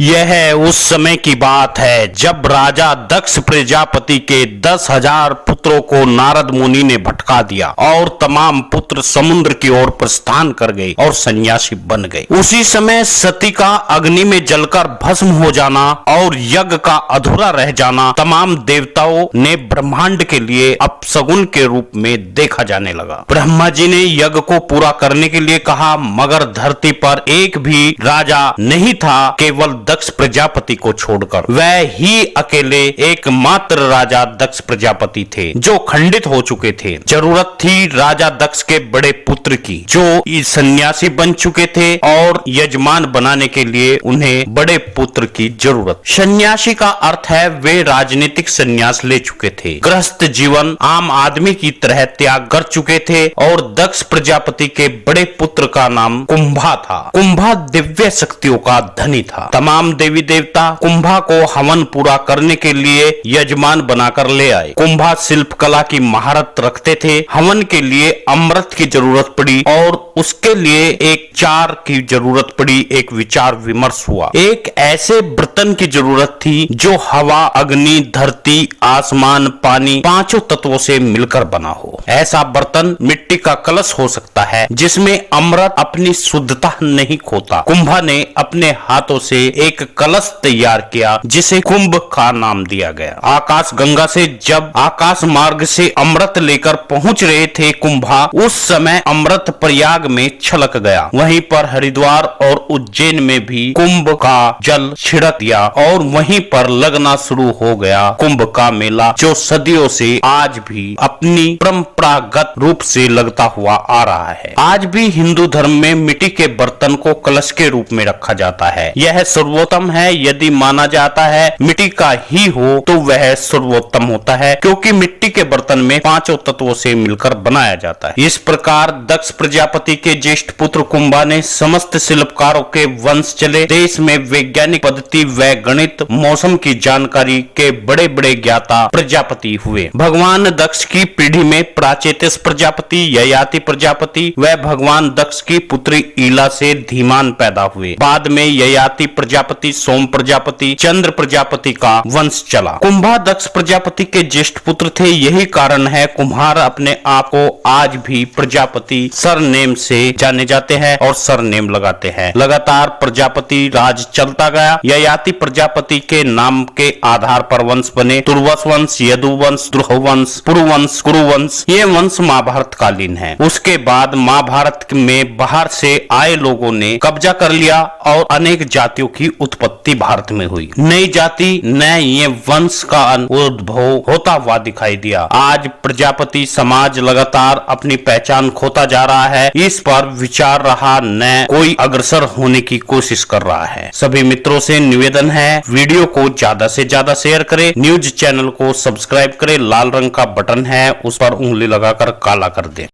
यह उस समय की बात है जब राजा दक्ष प्रजापति के 10,000 पुत्रों को नारद मुनि ने भटका दिया और तमाम पुत्र समुद्र की ओर प्रस्थान कर गए और सन्यासी बन गए। उसी समय सती का अग्नि में जलकर भस्म हो जाना और यज्ञ का अधूरा रह जाना तमाम देवताओं ने ब्रह्मांड के लिए अपशगुन के रूप में देखा जाने लगा। ब्रह्मा जी ने यज्ञ को पूरा करने के लिए कहा, मगर धरती पर एक भी राजा नहीं था केवल दक्ष प्रजापति को छोड़कर। वह ही अकेले एकमात्र राजा दक्ष प्रजापति थे जो खंडित हो चुके थे। जरूरत थी राजा दक्ष के बड़े पुत्र की जो सन्यासी बन चुके थे और यजमान बनाने के लिए उन्हें बड़े पुत्र की जरूरत। सन्यासी का अर्थ है वे राजनीतिक सन्यास ले चुके थे, गृहस्थ जीवन आम आदमी की तरह त्याग कर चुके थे और दक्ष प्रजापति के बड़े पुत्र का नाम कुंभा था। कुंभा दिव्य शक्तियों का धनी था। तमाम देवी देवता कुंभा को हवन पूरा करने के लिए यजमान बनाकर ले आए। कुंभा शिल्प कला की महारत रखते थे। हवन के लिए अमृत की जरूरत पड़ी और उसके लिए एक चार की जरूरत पड़ी। एक विचार विमर्श हुआ। एक ऐसे बर्तन की जरूरत थी जो हवा, अग्नि, धरती, आसमान, पानी पांचों तत्वों से मिलकर बना हो। ऐसा बर्तन मिट्टी का कलश हो सकता है जिसमें अमृत अपनी शुद्धता नहीं खोता। कुंभा ने अपने हाथों से एक कलश तैयार किया जिसे कुंभ का नाम दिया गया। आकाश गंगा से जब आकाश मार्ग से अमृत लेकर पहुंच रहे थे कुंभा, उस समय अमृत प्रयाग में छलक गया। वहीं पर हरिद्वार और उज्जैन में भी कुंभ का जल छिड़क दिया और वहीं पर लगना शुरू हो गया कुंभ का मेला, जो सदियों से आज भी अपनी परंपरागत रूप से लगता हुआ आ रहा है। आज भी हिंदू धर्म में मिट्टी के बर्तन को कलश के रूप में रखा जाता है। यह सर्वोत्तम है। यदि माना जाता है मिट्टी का ही हो तो वह सर्वोत्तम होता है, क्योंकि मिट्टी के बर्तन में पांचों तत्वों से मिलकर बनाया जाता है। इस प्रकार दक्ष प्रजापति के ज्येष्ठ पुत्र कुंभा ने समस्त शिल्पकारों के वंश चले। देश में वैज्ञानिक पद्धति व गणित, मौसम की जानकारी के बड़े बड़े ज्ञाता प्रजापति हुए। भगवान दक्ष की पीढ़ी में प्राचेतस प्रजापति, ययाति प्रजापति व भगवान दक्ष की पुत्री ईला से धीमान पैदा हुए। बाद में ययाति प्रजापति, सोम प्रजापति, चंद्र प्रजापति का वंश चला। कुंभा दक्ष प्रजापति के ज्येष्ठ पुत्र थे। यही कारण है कुम्हार अपने आप को आज भी प्रजापति सरनेम से जाने जाते हैं और सरनेम लगाते हैं। लगातार प्रजापति राज चलता गया। ययाति प्रजापति के नाम के आधार पर वंश बने। तुर्वस वंश, यदुवंश, द्रुहवंश, पुरुवंश, कुरुवंश। ये वंश महाभारत कालीन है। उसके बाद महाभारत में बाहर से आए लोगों ने कब्जा कर लिया और अनेक जातियों की उत्पत्ति भारत में हुई। नई जाति, नए ये वंश का उद्भव होता हुआ दिखाई दिया। आज प्रजापति समाज लगातार अपनी पहचान खोता जा रहा है। इस पर विचार रहा, न कोई अग्रसर होने की कोशिश कर रहा है। सभी मित्रों से निवेदन है वीडियो को ज्यादा से ज्यादा शेयर करें। न्यूज चैनल को सब्सक्राइब करें। लाल रंग का बटन है उस पर उंगली लगाकर काला कर दें।